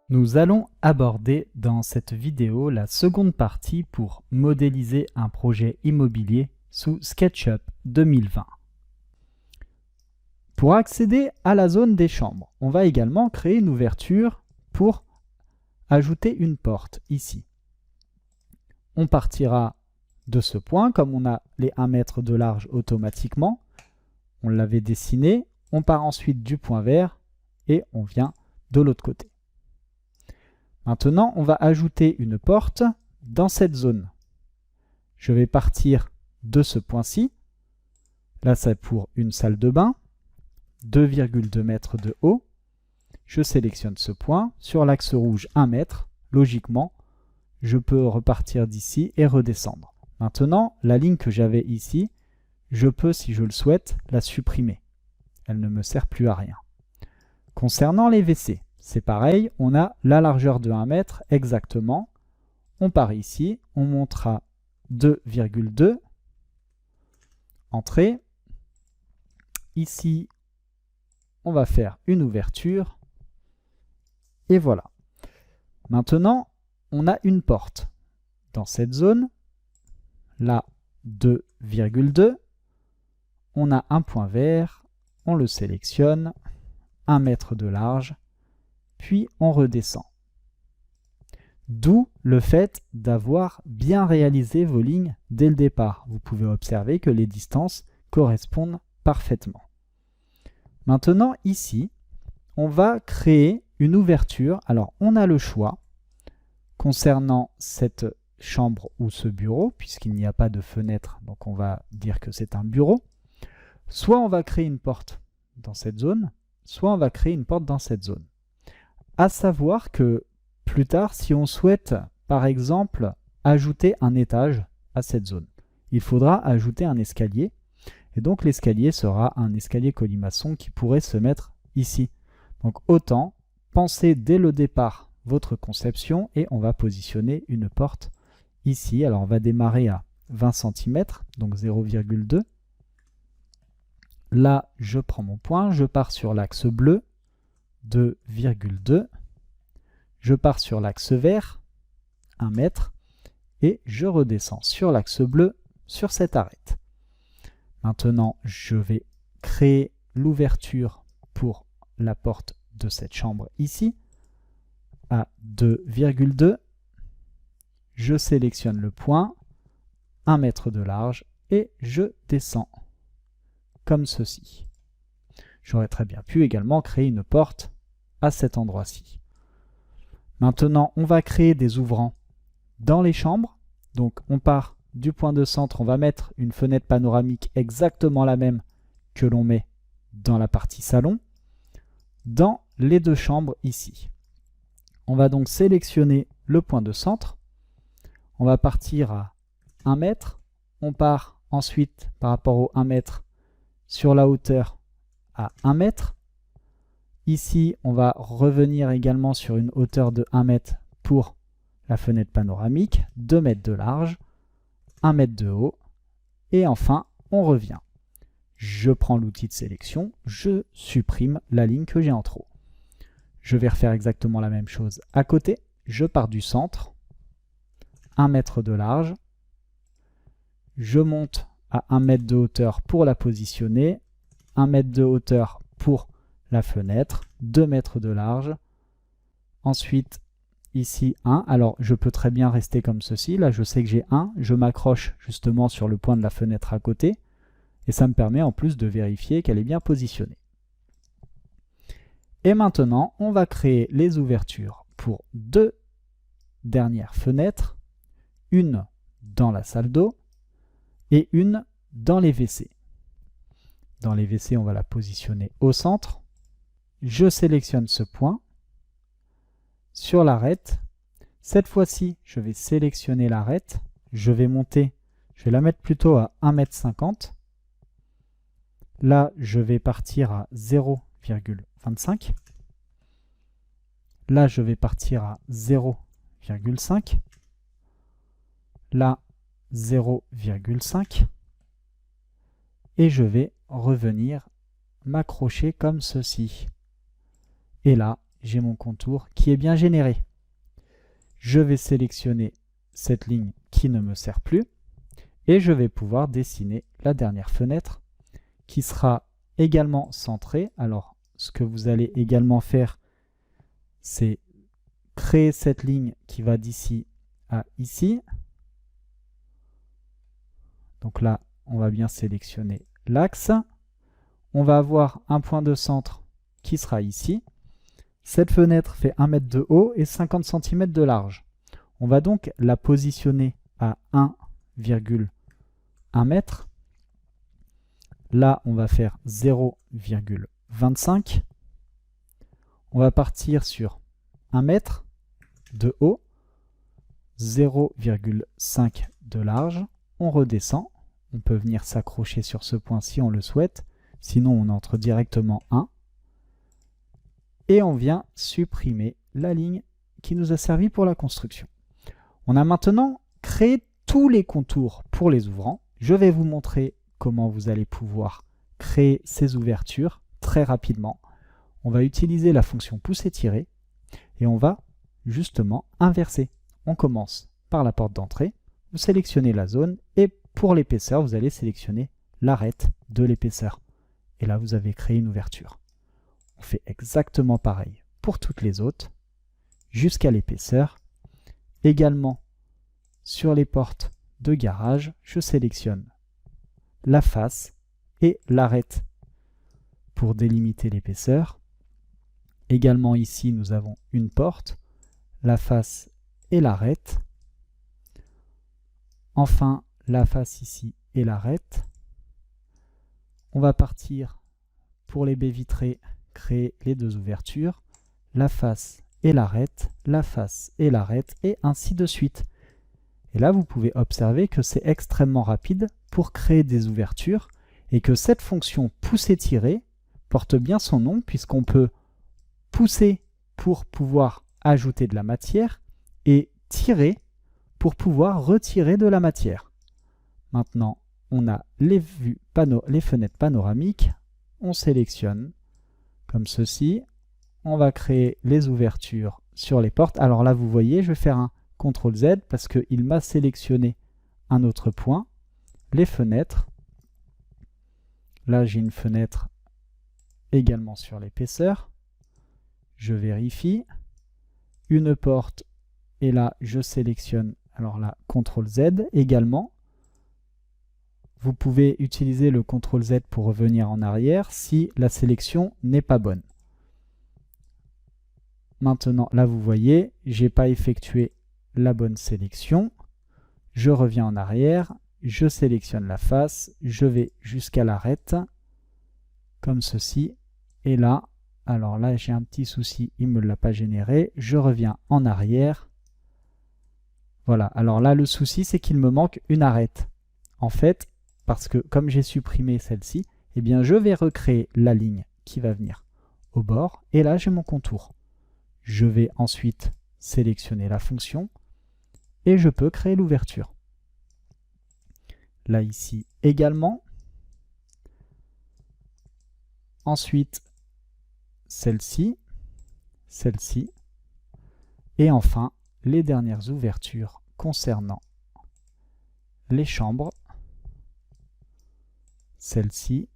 Nous allons aborder dans cette vidéo la seconde partie pour modéliser un projet immobilier sous SketchUp 2020. Pour accéder à la zone des chambres, on va également créer une ouverture pour ajouter une porte ici. On partira de ce point, comme on a les 1 mètre de large automatiquement, on l'avait dessiné, on part ensuite du point vert et on vient de l'autre côté. Maintenant, on va ajouter une porte dans cette zone. Je vais partir de ce point-ci. Là, c'est pour une salle de bain, 2,2 mètres de haut. Je sélectionne ce point. Sur l'axe rouge, 1 mètre. Logiquement, je peux repartir d'ici et redescendre. Maintenant, la ligne que j'avais ici, je peux, si je le souhaite, la supprimer. Elle ne me sert plus à rien. Concernant les WC, c'est pareil, on a la largeur de 1 mètre exactement. On part ici, on monte à 2,2. Entrée. Ici, on va faire une ouverture. Et voilà. Maintenant, on a une porte. Dans cette zone, là, 2,2. On a un point vert, on le sélectionne, 1 mètre de large. Puis on redescend. D'où le fait d'avoir bien réalisé vos lignes dès le départ. Vous pouvez observer que les distances correspondent parfaitement. Maintenant, ici, on va créer une ouverture. Alors, on a le choix concernant cette chambre ou ce bureau, puisqu'il n'y a pas de fenêtre, donc on va dire que c'est un bureau. Soit on va créer une porte dans cette zone, soit on va créer une porte dans cette zone. À savoir que plus tard, si on souhaite, par exemple, ajouter un étage à cette zone, il faudra ajouter un escalier. Et donc l'escalier sera un escalier colimaçon qui pourrait se mettre ici. Donc autant penser dès le départ votre conception et on va positionner une porte ici. Alors on va démarrer à 20 cm, donc 0,2. Là, je prends mon point, je pars sur l'axe bleu. 2,2. Je pars sur l'axe vert, 1 mètre, et je redescends sur l'axe bleu sur cette arête. Maintenant, je vais créer l'ouverture pour la porte de cette chambre ici, à 2,2. Je sélectionne le point, 1 mètre de large, et je descends, comme ceci. J'aurais très bien pu également créer une porte à cet endroit-ci. Maintenant, on va créer des ouvrants dans les chambres. Donc, on part du point de centre, on va mettre une fenêtre panoramique exactement la même que l'on met dans la partie salon, dans les deux chambres ici. On va donc sélectionner le point de centre. On va partir à 1 mètre. On part ensuite, par rapport au 1 mètre, sur la hauteur à 1 mètre. Ici, on va revenir également sur une hauteur de 1 mètre pour la fenêtre panoramique, 2 mètres de large, 1 mètre de haut. Et enfin, on revient. Je prends l'outil de sélection, je supprime la ligne que j'ai en trop. Je vais refaire exactement la même chose à côté. Je pars du centre, 1 mètre de large. Je monte à 1 mètre de hauteur pour la positionner, 1 mètre de hauteur pour la fenêtre, 2 mètres de large. Ensuite, ici 1. Alors, je peux très bien rester comme ceci. Là, je sais que j'ai 1. Je m'accroche justement sur le point de la fenêtre à côté. Et ça me permet en plus de vérifier qu'elle est bien positionnée. Et maintenant, on va créer les ouvertures pour 2 dernières fenêtres. Une dans la salle d'eau et une dans les WC. Dans les WC, on va la positionner au centre. Je sélectionne ce point sur l'arête. Cette fois-ci, je vais sélectionner l'arête. Je vais monter, je vais la mettre plutôt à 1,50 m. Là, je vais partir à 0,25. Là, je vais partir à 0,5. Là, 0,5. Et je vais revenir m'accrocher comme ceci. Et là, j'ai mon contour qui est bien généré. Je vais sélectionner cette ligne qui ne me sert plus et je vais pouvoir dessiner la dernière fenêtre qui sera également centrée. Alors, ce que vous allez également faire, c'est créer cette ligne qui va d'ici à ici. Donc là, on va bien sélectionner l'axe. On va avoir un point de centre qui sera ici. Cette fenêtre fait 1 mètre de haut et 50 cm de large. On va donc la positionner à 1,1 mètre. Là, on va faire 0,25. On va partir sur 1 mètre de haut, 0,5 de large. On redescend. On peut venir s'accrocher sur ce point si on le souhaite. Sinon, on entre directement 1. Et on vient supprimer la ligne qui nous a servi pour la construction. On a maintenant créé tous les contours pour les ouvrants. Je vais vous montrer comment vous allez pouvoir créer ces ouvertures très rapidement. On va utiliser la fonction pousser-tirer et on va justement inverser. On commence par la porte d'entrée, vous sélectionnez la zone et pour l'épaisseur, vous allez sélectionner l'arête de l'épaisseur. Et là, vous avez créé une ouverture. On fait exactement pareil pour toutes les autres, jusqu'à l'épaisseur. Également, sur les portes de garage, je sélectionne la face et l'arête pour délimiter l'épaisseur. Également ici, nous avons une porte, la face et l'arête. Enfin, la face ici et l'arête. On va partir pour les baies vitrées, créer les deux ouvertures, la face et l'arête, la face et l'arête, et ainsi de suite. Et là, vous pouvez observer que c'est extrêmement rapide pour créer des ouvertures et que cette fonction pousser-tirer porte bien son nom puisqu'on peut pousser pour pouvoir ajouter de la matière et tirer pour pouvoir retirer de la matière. Maintenant, on a les fenêtres panoramiques. On sélectionne comme ceci. On va créer les ouvertures sur les portes. Alors là, vous voyez, je vais faire un CTRL Z parce qu'il m'a sélectionné un autre point. Les fenêtres. Là, j'ai une fenêtre également sur l'épaisseur. Je vérifie. Une porte. Et là, je sélectionne. Alors là, CTRL Z également. Vous pouvez utiliser le CTRL Z pour revenir en arrière si la sélection n'est pas bonne. Maintenant, là vous voyez, je n'ai pas effectué la bonne sélection. Je reviens en arrière, je sélectionne la face, je vais jusqu'à l'arête, comme ceci. Et là, alors là j'ai un petit souci, il ne me l'a pas généré. Je reviens en arrière. Voilà, alors là le souci c'est qu'il me manque une arête. En fait, parce que comme j'ai supprimé celle-ci, eh bien je vais recréer la ligne qui va venir au bord. Et là, j'ai mon contour. Je vais ensuite sélectionner la fonction et je peux créer l'ouverture. Là, ici également. Ensuite, celle-ci, celle-ci. Et enfin, les dernières ouvertures concernant les chambres. Celle-ci,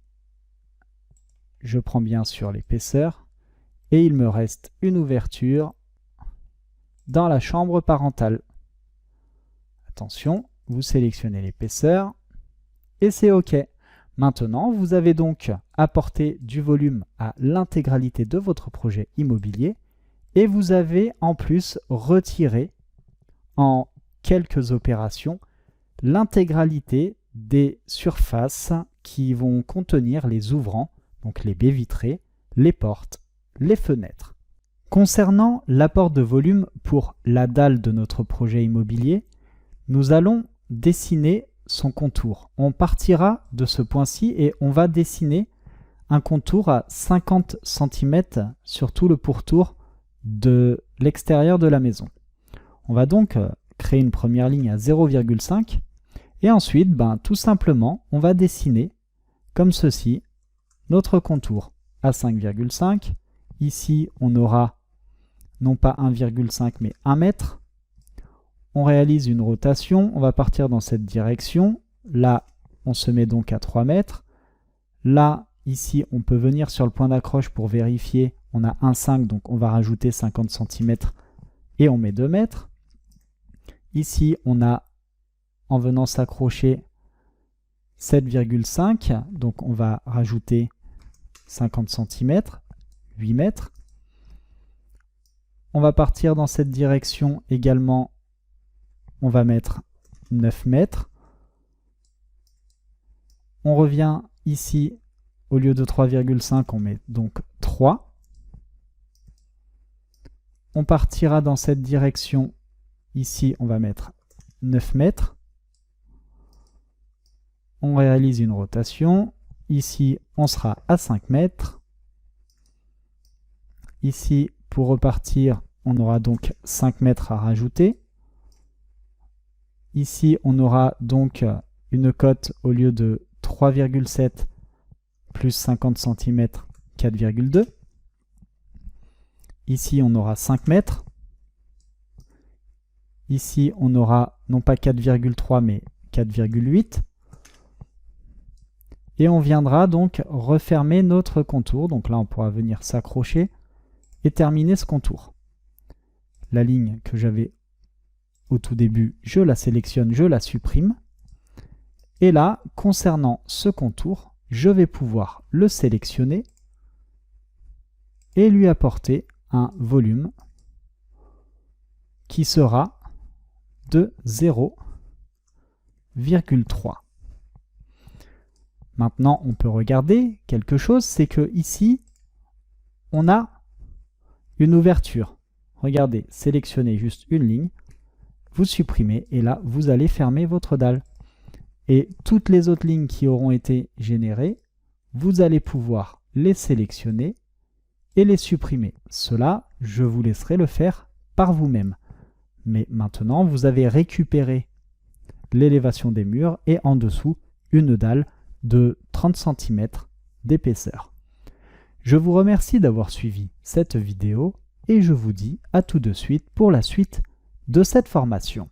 je prends bien sûr l'épaisseur et il me reste une ouverture dans la chambre parentale. Attention, vous sélectionnez l'épaisseur et c'est OK. Maintenant, vous avez donc apporté du volume à l'intégralité de votre projet immobilier et vous avez en plus retiré en quelques opérations l'intégralité des surfaces qui vont contenir les ouvrants, donc les baies vitrées, les portes, les fenêtres. Concernant l'apport de volume pour la dalle de notre projet immobilier, nous allons dessiner son contour. On partira de ce point-ci et on va dessiner un contour à 50 cm sur tout le pourtour de l'extérieur de la maison. On va donc créer une première ligne à 0,5 et ensuite, tout simplement, on va dessiner comme ceci notre contour à 5,5. Ici, on aura non pas 1,5 mais 1 mètre. On réalise une rotation, on va partir dans cette direction. Là, on se met donc à 3 mètres. Là, ici, on peut venir sur le point d'accroche pour vérifier. On a 1,5, donc on va rajouter 50 cm et on met 2 mètres. Ici, on a, en venant s'accrocher, 7,5, donc on va rajouter 50 cm, 8 mètres. On va partir dans cette direction également, on va mettre 9 mètres. On revient ici, au lieu de 3,5, on met donc 3. On partira dans cette direction, ici on va mettre 9 mètres. On réalise une rotation. Ici, on sera à 5 mètres. Ici, pour repartir, on aura donc 5 mètres à rajouter. Ici, on aura donc une cote au lieu de 3,7 plus 50 cm, 4,2. Ici, on aura 5 mètres. Ici, on aura non pas 4,3 mais 4,8. Et on viendra donc refermer notre contour. Donc là, on pourra venir s'accrocher et terminer ce contour. La ligne que j'avais au tout début, je la sélectionne, je la supprime. Et là, concernant ce contour, je vais pouvoir le sélectionner et lui apporter un volume qui sera de 0,3. Maintenant, on peut regarder quelque chose, c'est que ici, on a une ouverture. Regardez, sélectionnez juste une ligne, vous supprimez et là, vous allez fermer votre dalle. Et toutes les autres lignes qui auront été générées, vous allez pouvoir les sélectionner et les supprimer. Cela, je vous laisserai le faire par vous-même. Mais maintenant, vous avez récupéré l'élévation des murs et en dessous, une dalle de 30 cm d'épaisseur. Je vous remercie d'avoir suivi cette vidéo et je vous dis à tout de suite pour la suite de cette formation.